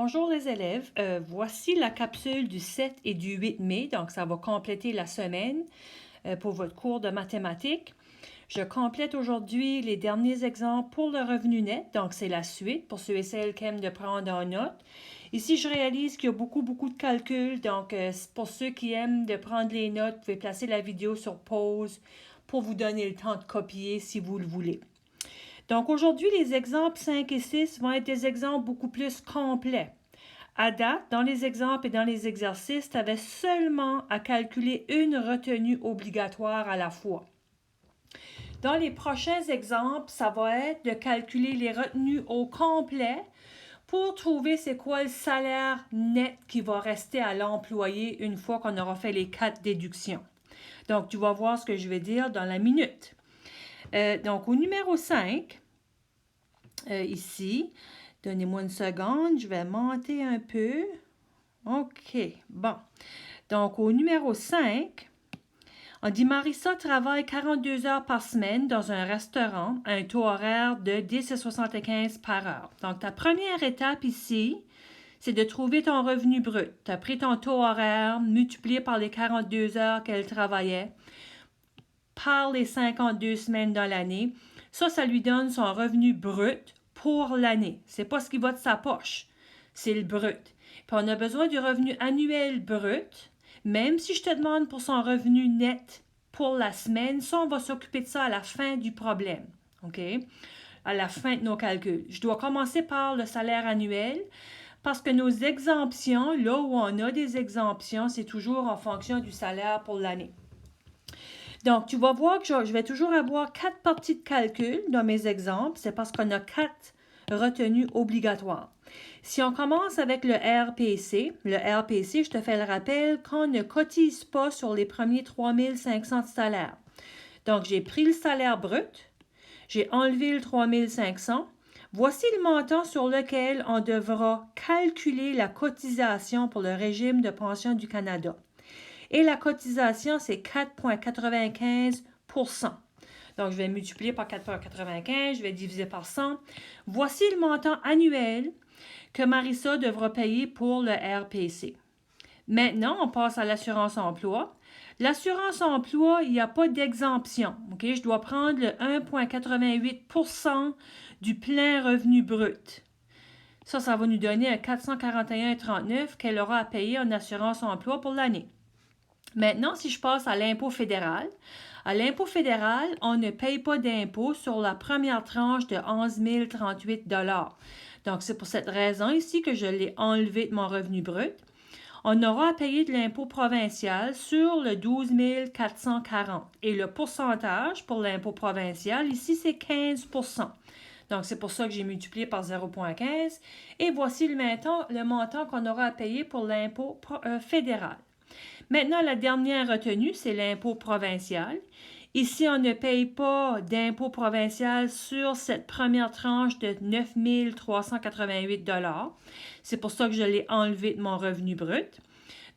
Bonjour les élèves, voici la capsule du 7 et du 8 mai, donc ça va compléter la semaine pour votre cours de mathématiques. Je complète aujourd'hui les derniers exemples pour le revenu net, donc c'est la suite pour ceux et celles qui aiment de prendre en note. Ici, je réalise qu'il y a beaucoup de calculs, donc pour ceux qui aiment de prendre les notes, vous pouvez placer la vidéo sur pause pour vous donner le temps de copier si vous le voulez. Donc aujourd'hui, les exemples 5 et 6 vont être des exemples beaucoup plus complets. À date, dans les exemples et dans les exercices, tu avais seulement à calculer une retenue obligatoire à la fois. Dans les prochains exemples, ça va être de calculer les retenues au complet pour trouver c'est quoi le salaire net qui va rester à l'employé une fois qu'on aura fait les 4 déductions. Donc, tu vas voir ce que je vais dire dans la minute. Donc, au numéro 5, ici, donnez-moi une seconde, je vais monter un peu. OK, bon. Donc, au numéro 5, on dit Marissa travaille 42 heures par semaine dans un restaurant à un taux horaire de 10,75 par heure. Donc, ta première étape ici, c'est de trouver ton revenu brut. Tu as pris ton taux horaire multiplié par les 42 heures qu'elle travaillait, par les 52 semaines dans l'année. Ça lui donne son revenu brut pour l'année. C'est pas ce qui va de sa poche, c'est le brut. Puis on a besoin du revenu annuel brut, même si je te demande pour son revenu net pour la semaine, ça, on va s'occuper de ça à la fin du problème, OK? À la fin de nos calculs. Je dois commencer par le salaire annuel parce que nos exemptions, là où on a des exemptions, c'est toujours en fonction du salaire pour l'année. Donc, tu vas voir que je vais toujours avoir 4 parties de calcul dans mes exemples. C'est parce qu'on a 4 retenues obligatoires. Si on commence avec le RPC, je te fais le rappel qu'on ne cotise pas sur les premiers 3500 de salaire. Donc, j'ai pris le salaire brut, j'ai enlevé le 3500. Voici le montant sur lequel on devra calculer la cotisation pour le régime de pension du Canada. Et la cotisation, c'est 4,95 %. Donc, je vais multiplier par 4,95 $, je vais diviser par 100. Voici le montant annuel que Marissa devra payer pour le RPC. Maintenant, on passe à l'assurance emploi. L'assurance emploi, il n'y a pas d'exemption. Okay? Je dois prendre le 1,88 % du plein revenu brut. Ça va nous donner un 441,39 € qu'elle aura à payer en assurance emploi pour l'année. Maintenant, si je passe à l'impôt fédéral, on ne paye pas d'impôt sur la première tranche de 11 038 $. Donc, c'est pour cette raison ici que je l'ai enlevé de mon revenu brut. On aura à payer de l'impôt provincial sur le 12 440. Et le pourcentage pour l'impôt provincial, ici, c'est 15 %. Donc, c'est pour ça que j'ai multiplié par 0,15. Et voici le montant qu'on aura à payer pour l'impôt fédéral. Maintenant, la dernière retenue, c'est l'impôt provincial. Ici, on ne paye pas d'impôt provincial sur cette première tranche de 9 388 $. C'est pour ça que je l'ai enlevé de mon revenu brut.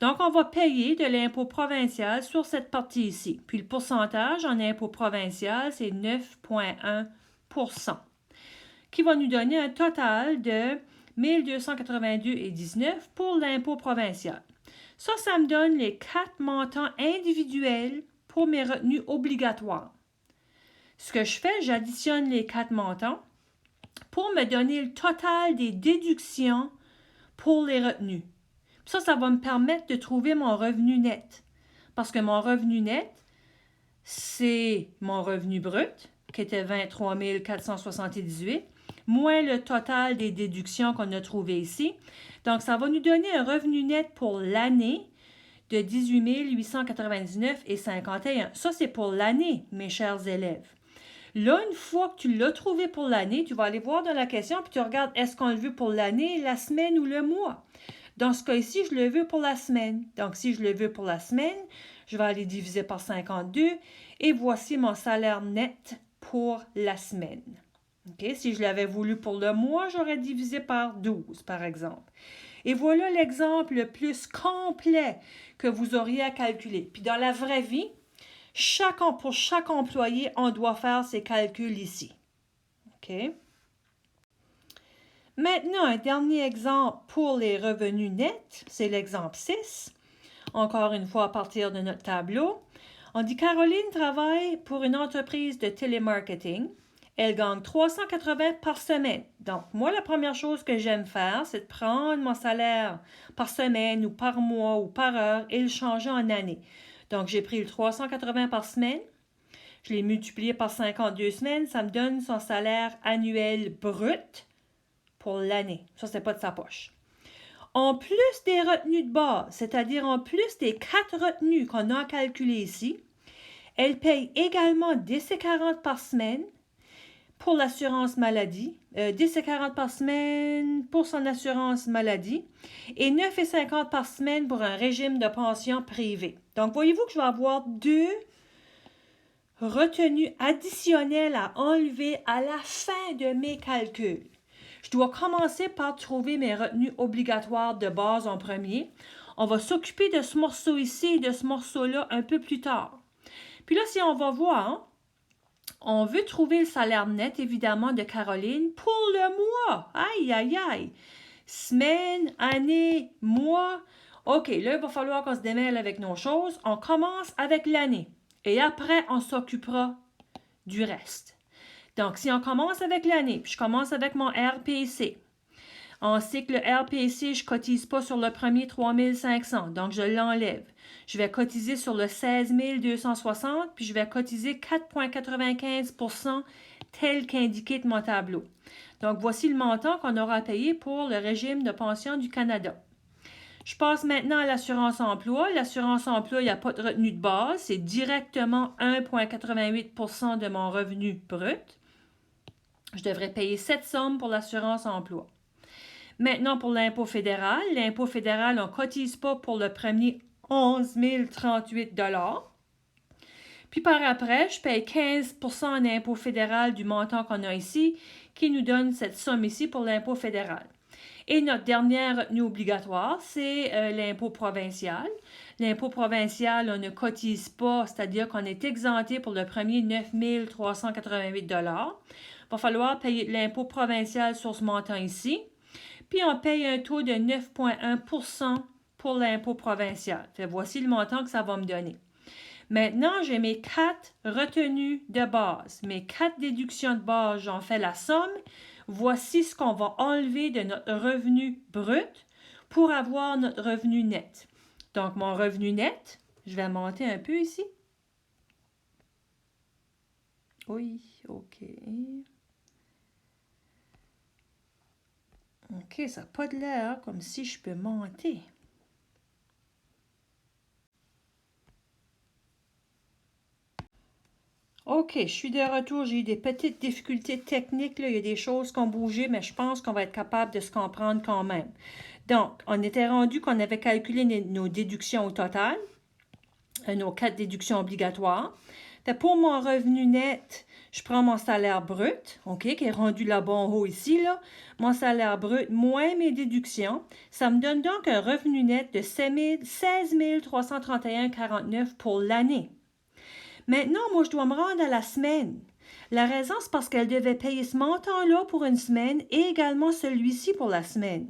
Donc, on va payer de l'impôt provincial sur cette partie ici. Puis, le pourcentage en impôt provincial, c'est 9,1 %, qui va nous donner un total de 1 282,19 $ pour l'impôt provincial. Ça me donne les 4 montants individuels pour mes retenues obligatoires. Ce que je fais, j'additionne les 4 montants pour me donner le total des déductions pour les retenues. Ça va me permettre de trouver mon revenu net. Parce que mon revenu net, c'est mon revenu brut, qui était 23 478, moins le total des déductions qu'on a trouvé ici. Donc, ça va nous donner un revenu net pour l'année de 18 899,51 $. Ça, c'est pour l'année, mes chers élèves. Là, une fois que tu l'as trouvé pour l'année, tu vas aller voir dans la question puis tu regardes est-ce qu'on le veut pour l'année, la semaine ou le mois. Dans ce cas-ci, je le veux pour la semaine. Donc, si je le veux pour la semaine, je vais aller diviser par 52 et voici mon salaire net pour la semaine. Okay? Si je l'avais voulu pour le mois, j'aurais divisé par 12, par exemple. Et voilà l'exemple le plus complet que vous auriez à calculer. Puis dans la vraie vie, pour chaque employé, on doit faire ces calculs ici. OK? Maintenant, un dernier exemple pour les revenus nets, c'est l'exemple 6. Encore une fois, à partir de notre tableau. On dit Caroline travaille pour une entreprise de télémarketing. Elle gagne 380 par semaine. Donc, moi, la première chose que j'aime faire, c'est de prendre mon salaire par semaine ou par mois ou par heure et le changer en année. Donc, j'ai pris le 380 par semaine. Je l'ai multiplié par 52 semaines. Ça me donne son salaire annuel brut pour l'année. Ça, c'est pas de sa poche. En plus des retenues de base, c'est-à-dire en plus des 4 retenues qu'on a calculées ici, elle paye également 10,40 par semaine pour l'assurance maladie, 10,40 par semaine pour son assurance maladie et 9,50 par semaine pour un régime de pension privé. Donc, voyez-vous que je vais avoir 2 retenues additionnelles à enlever à la fin de mes calculs. Je dois commencer par trouver mes retenues obligatoires de base en premier. On va s'occuper de ce morceau ici et de ce morceau-là un peu plus tard. Puis là, si on va voir, on veut trouver le salaire net, évidemment, de Caroline pour le mois. Aïe, aïe, aïe. Semaine, année, mois. OK, là, il va falloir qu'on se démêle avec nos choses. On commence avec l'année. Et après, on s'occupera du reste. Donc, si on commence avec l'année, puis je commence avec mon RPC. On sait que le RPC, je ne cotise pas sur le premier 3 500, donc je l'enlève. Je vais cotiser sur le 16 260, puis je vais cotiser 4,95 % tel qu'indiqué de mon tableau. Donc, voici le montant qu'on aura à payer pour le régime de pension du Canada. Je passe maintenant à l'assurance emploi. L'assurance emploi, il n'y a pas de retenue de base. C'est directement 1,88 % de mon revenu brut. Je devrais payer cette somme pour l'assurance emploi. Maintenant, pour l'impôt fédéral. L'impôt fédéral, on ne cotise pas pour le premier 11 038 $. Puis par après, je paye 15 % en impôt fédéral du montant qu'on a ici, qui nous donne cette somme ici pour l'impôt fédéral. Et notre dernière retenue obligatoire, c'est l'impôt provincial. L'impôt provincial, on ne cotise pas, c'est-à-dire qu'on est exempté pour le premier 9 388 $. Il va falloir payer l'impôt provincial sur ce montant ici. Puis on paye un taux de 9,1 % pour l'impôt provincial. Voici le montant que ça va me donner. Maintenant, j'ai mes 4 retenues de base. Mes 4 déductions de base, j'en fais la somme. Voici ce qu'on va enlever de notre revenu brut pour avoir notre revenu net. Donc, mon revenu net, je vais monter un peu ici. Oui, OK. OK, ça n'a pas de l'air comme si je peux monter. OK, je suis de retour. J'ai eu des petites difficultés techniques. Là. Il y a des choses qui ont bougé, mais je pense qu'on va être capable de se comprendre quand même. Donc, on était rendu qu'on avait calculé nos déductions au total, nos 4 déductions obligatoires. Pour mon revenu net, je prends mon salaire brut, OK, qui est rendu là-bas en haut ici, là. Mon salaire brut moins mes déductions. Ça me donne donc un revenu net de 16 331,49 pour l'année. Maintenant, moi, je dois me rendre à la semaine. La raison, c'est parce qu'elle devait payer ce montant-là pour une semaine et également celui-ci pour la semaine.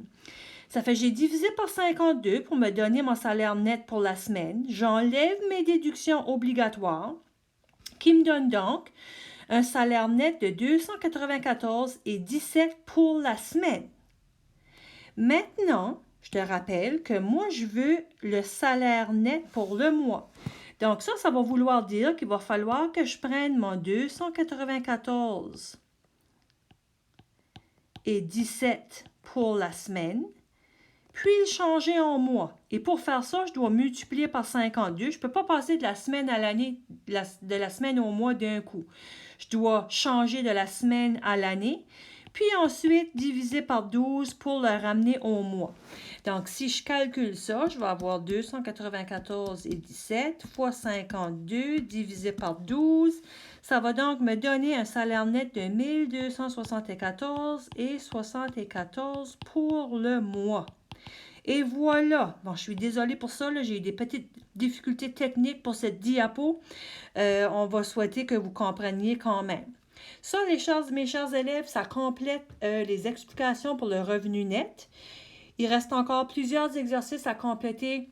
Ça fait que j'ai divisé par 52 pour me donner mon salaire net pour la semaine. J'enlève mes déductions obligatoires qui me donnent donc un salaire net de 294,17 pour la semaine. Maintenant, je te rappelle que moi, je veux le salaire net pour le mois. Donc ça va vouloir dire qu'il va falloir que je prenne mon 294,17 pour la semaine, puis le changer en mois. Et pour faire ça, je dois multiplier par 52. Je ne peux pas passer de la semaine à l'année, de la semaine au mois d'un coup. Je dois changer de la semaine à l'année, puis ensuite diviser par 12 pour le ramener au mois. Donc, si je calcule ça, je vais avoir 294,17 fois 52 divisé par 12. Ça va donc me donner un salaire net de 1274,74 pour le mois. Et voilà. Bon, je suis désolée pour ça. J'ai eu des petites difficultés techniques pour cette diapo. On va souhaiter que vous compreniez quand même. Ça, mes chers élèves, ça complète les explications pour le revenu net. Il reste encore plusieurs exercices à compléter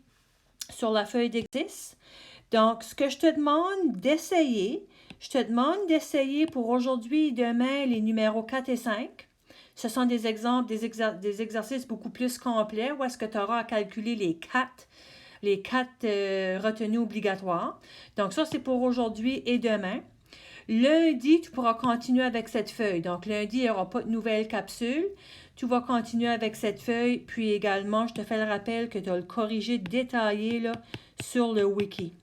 sur la feuille d'exercice. Donc, ce que je te demande d'essayer, pour aujourd'hui et demain les numéros 4 et 5. Ce sont des exemples, des exercices beaucoup plus complets où est-ce que tu auras à calculer les quatre retenues obligatoires. Donc, ça, c'est pour aujourd'hui et demain. Lundi, tu pourras continuer avec cette feuille. Donc, lundi, il n'y aura pas de nouvelle capsule. Tu vas continuer avec cette feuille. Puis également, je te fais le rappel que tu as le corrigé détaillé là, sur le wiki.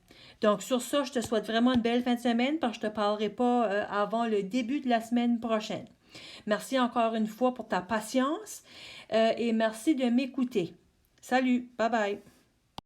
Donc, sur ça, je te souhaite vraiment une belle fin de semaine parce que je ne te parlerai pas avant le début de la semaine prochaine. Merci encore une fois pour ta patience et merci de m'écouter. Salut, bye bye.